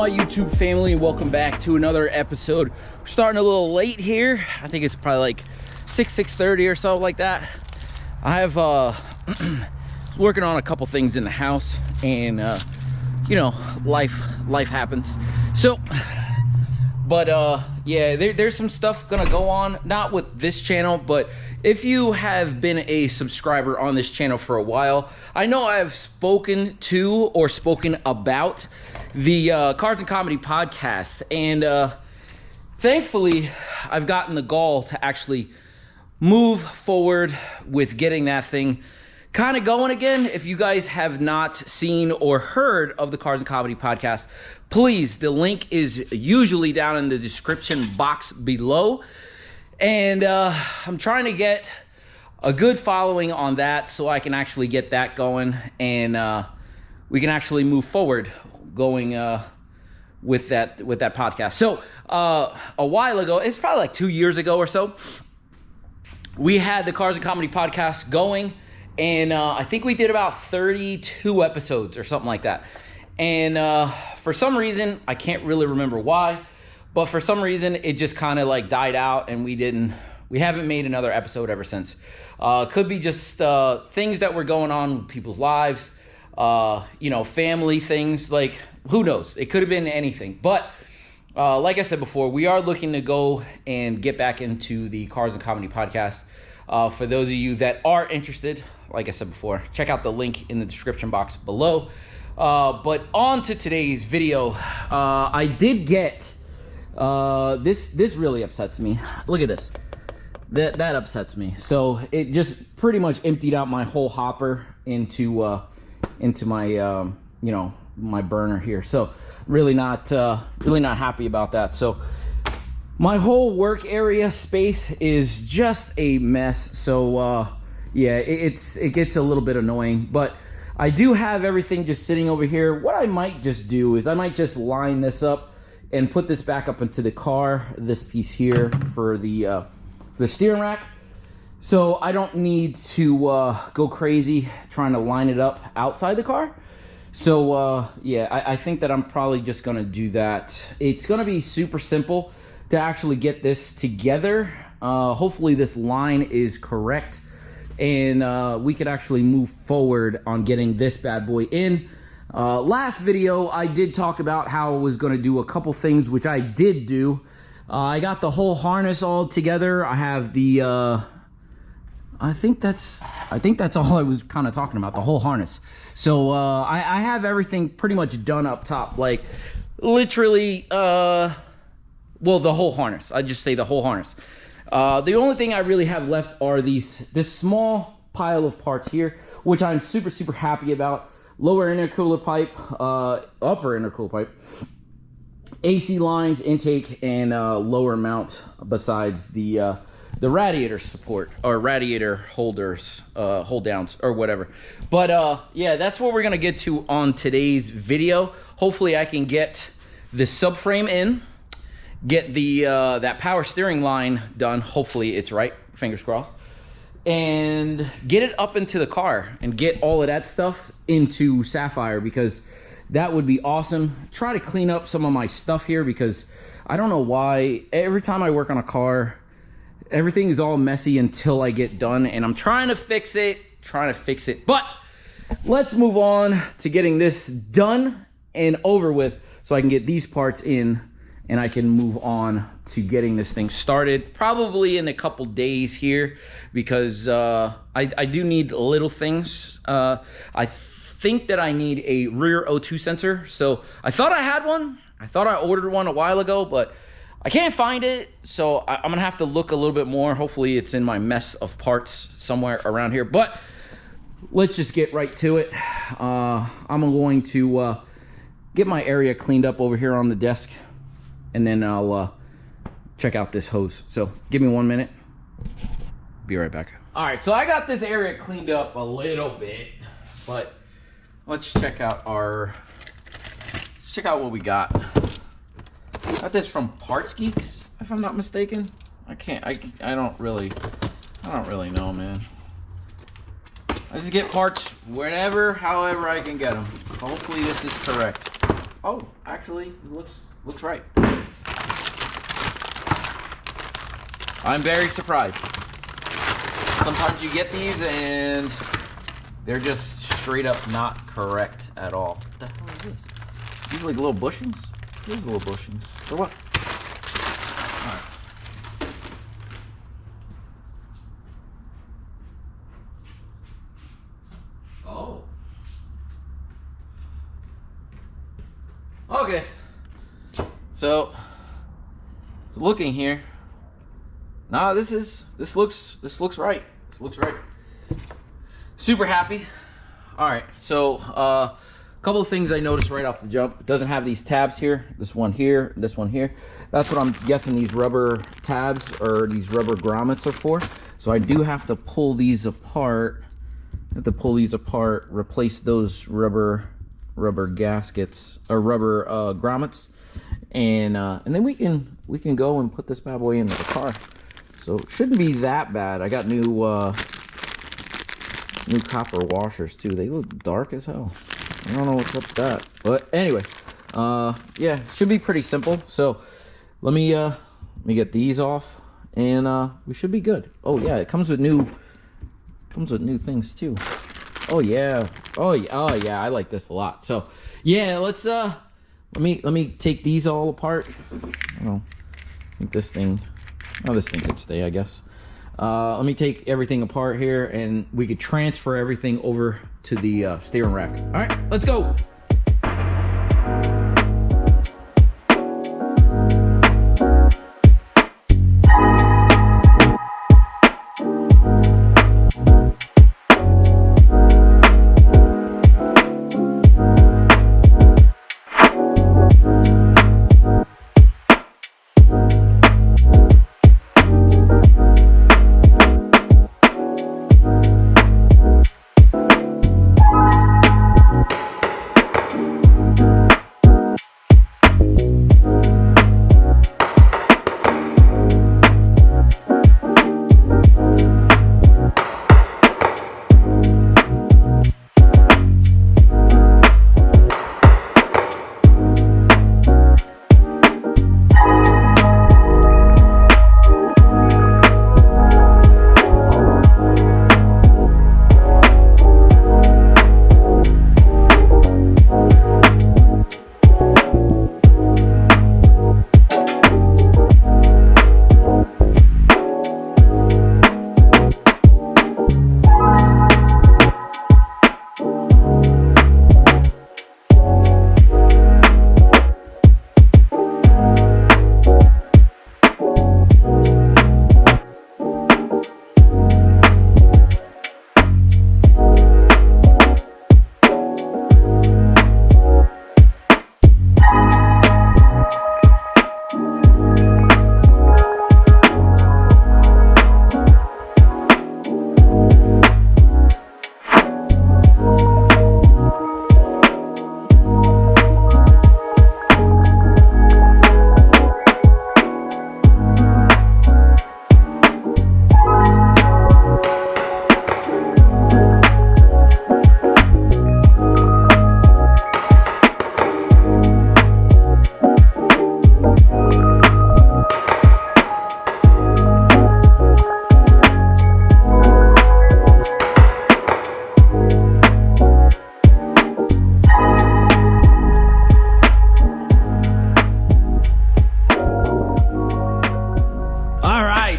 my YouTube family, and welcome back to another episode. We're starting a little late here. I think it's probably like 6:30 or so, like that. I have working on a couple things in the house, and you know, life happens. So but yeah, there's some stuff gonna go on, not with this channel, but if you have been a subscriber on this channel for a while, I know I have spoken to or spoken about the Cars and Comedy podcast, and thankfully I've gotten the gall to actually move forward with getting that thing kind of going again. If you guys have not seen or heard of the Cars and Comedy podcast, please, the link is usually down in the description box below. And I'm trying to get a good following on that so I can actually get that going, and we can actually move forward going with that podcast. So a while ago, it's probably like 2 years ago or so, we had the Cars and Comedy podcast going, and I think we did about 32 episodes or something like that. And for some reason, I can't really remember why, but for some reason it just kind of like died out, and we haven't made another episode ever since. Could be just things that were going on with people's lives, you know, family things, like who knows? It could have been anything. But like I said before, we are looking to go and get back into the Cars and Comedy podcast. For those of you that are interested, like I said before, check out the link in the description box below. But on to today's video. I did get this really upsets me. Look at this. That upsets me. So it just pretty much emptied out my whole hopper into my you know, my burner here. So really not happy about that. So my whole work area space is just a mess. So yeah, it gets a little bit annoying, but I do have everything just sitting over here. What I might just do is I might just line this up and put this back up into the car, this piece here for the steering rack. So I don't need to go crazy trying to line it up outside the car. So yeah, I think that I'm probably just gonna do that. It's gonna be super simple to actually get this together. Hopefully this line is correct, and we could actually move forward on getting this bad boy in. Last video, I did talk about how I was gonna do a couple things, which I did do. I got the whole harness all together. I have the, I think that's all I was kind of talking about, the whole harness. So I have everything pretty much done up top, like literally, well, the whole harness. I just say the whole harness. The only thing I really have left are this small pile of parts here, which I'm super happy about. Lower intercooler pipe, upper intercooler pipe, AC lines, intake, and lower mount, besides the radiator support, or radiator holders, hold downs, or whatever. But yeah, that's what we're gonna get to on today's video. Hopefully I can get the subframe in, get the that power steering line done. Hopefully it's right, fingers crossed, and get it up into the car and get all of that stuff into Sapphire, because that would be awesome. Try to clean up some of my stuff here, because I don't know why every time I work on a car, everything is all messy until I get done, and I'm trying to fix it. But let's move on to getting this done and over with, so I can get these parts in and I can move on to getting this thing started, probably in a couple days here, because I do need little things. I think that I need a rear O2 sensor. So I thought I had one. I thought I ordered one a while ago, but I can't find it. So I'm gonna have to look a little bit more. Hopefully it's in my mess of parts somewhere around here. But let's just get right to it. I'm going to get my area cleaned up over here on the desk, and then I'll check out this hose. So give me 1 minute. Be right back. All right, so I got this area cleaned up a little bit, but let's check out what we got. Got this from Parts Geeks, if I'm not mistaken. I don't really know, man. I just get parts whenever, however I can get them. Hopefully this is correct. Oh, actually, it looks right. I'm very surprised. Sometimes you get these and they're just straight up not correct at all. What the hell is this? These are like little bushings? These are little bushings. For what? Alright. Oh. Okay. So looking here. Nah, this looks right. This looks right. Super happy. All right, so a couple of things I noticed right off the jump. It doesn't have these tabs here. This one here, this one here. That's what I'm guessing these rubber tabs or these rubber grommets are for. So I do have to pull these apart. Replace those rubber gaskets or rubber grommets, and then we can go and put this bad boy into the car. So it shouldn't be that bad. I got new copper washers too. They look dark as hell. I don't know what's up with that. But anyway, yeah, it should be pretty simple. So let me get these off, and we should be good. Oh yeah, it comes with new things too. Oh yeah. Oh yeah, I like this a lot. So yeah, let's let me take these all apart. I think this thing could stay, I guess. Let me take everything apart here, and we could transfer everything over to the steering rack. All right, let's go.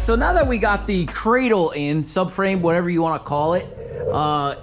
So now that we got the cradle in, subframe, whatever you want to call it,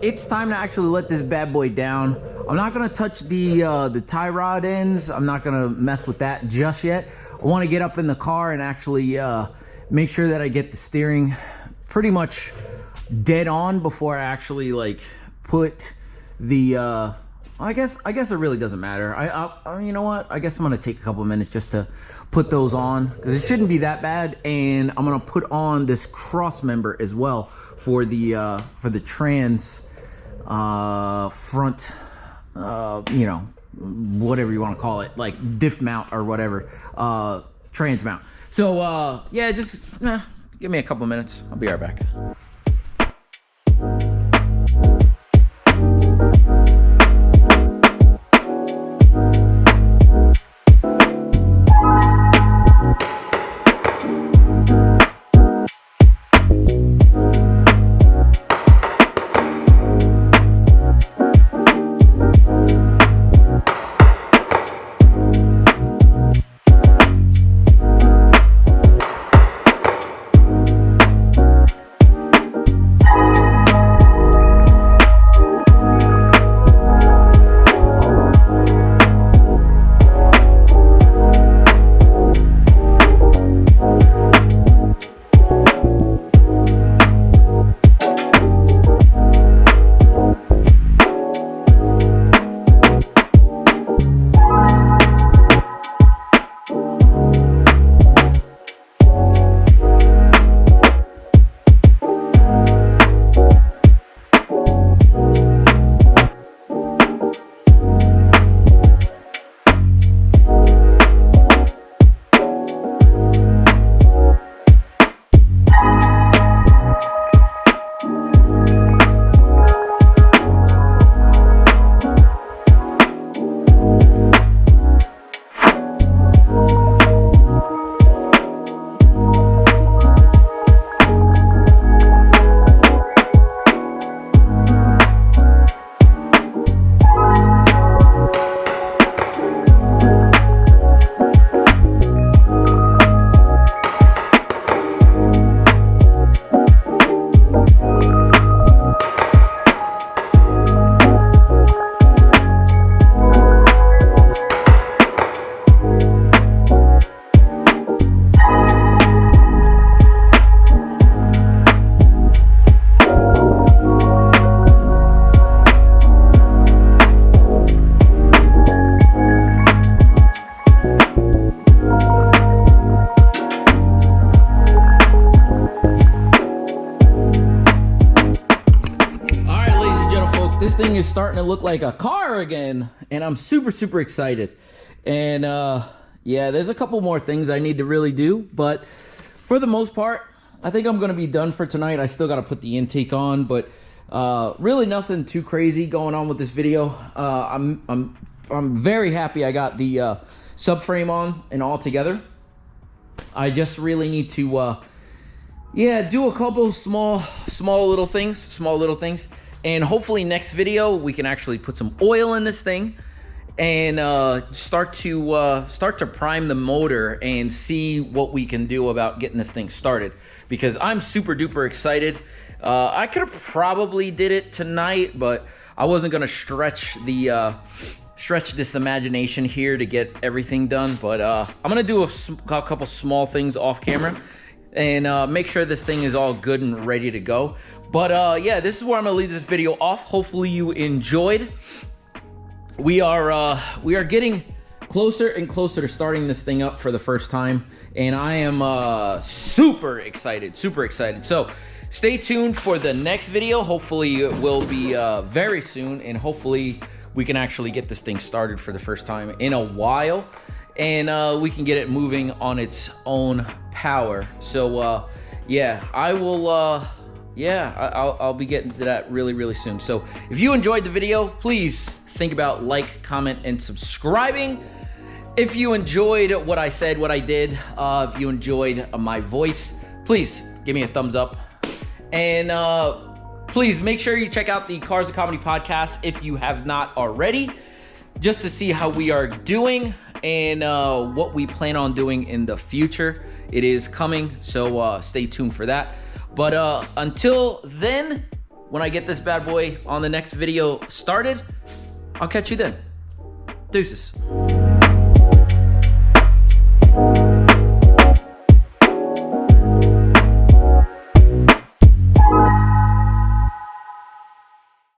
it's time to actually let this bad boy down. I'm not going to touch the tie rod ends. I'm not going to mess with that just yet. I want to get up in the car and actually make sure that I get the steering pretty much dead on before I actually like put the I guess it really doesn't matter. You know what? I guess I'm gonna take a couple of minutes just to put those on because it shouldn't be that bad. And I'm gonna put on this cross member as well for the trans front, you know, whatever you want to call it, like diff mount or whatever, trans mount. So yeah, just give me a couple of minutes. I'll be right back. thing is starting to look like a car again, and I'm super excited. And yeah, there's a couple more things I need to really do, but for the most part, I think I'm gonna be done for tonight. I still gotta put the intake on, but really nothing too crazy going on with this video. I'm very happy I got the subframe on and all together. I just really need to yeah, do a couple small little things, and hopefully next video we can actually put some oil in this thing and start to prime the motor and see what we can do about getting this thing started, because I'm super duper excited. I could have probably did it tonight, but I wasn't gonna stretch this imagination here to get everything done. But I'm gonna do a couple small things off camera and make sure this thing is all good and ready to go. But yeah, this is where I'm gonna leave this video off. Hopefully you enjoyed. We are getting closer and closer to starting this thing up for the first time, and I am super excited. So stay tuned for the next video. Hopefully it will be very soon, and hopefully we can actually get this thing started for the first time in a while, and we can get it moving on its own power. So yeah, I'll be getting to that really soon. So if you enjoyed the video, please think about like, comment, and subscribing. If you enjoyed what I said, what I did, if you enjoyed my voice, please give me a thumbs up. And please make sure you check out the Cars of Comedy podcast if you have not already, just to see how we are doing and what we plan on doing in the future. It is coming, so stay tuned for that. But until then, when I get this bad boy on the next video started, I'll catch you then. Deuces.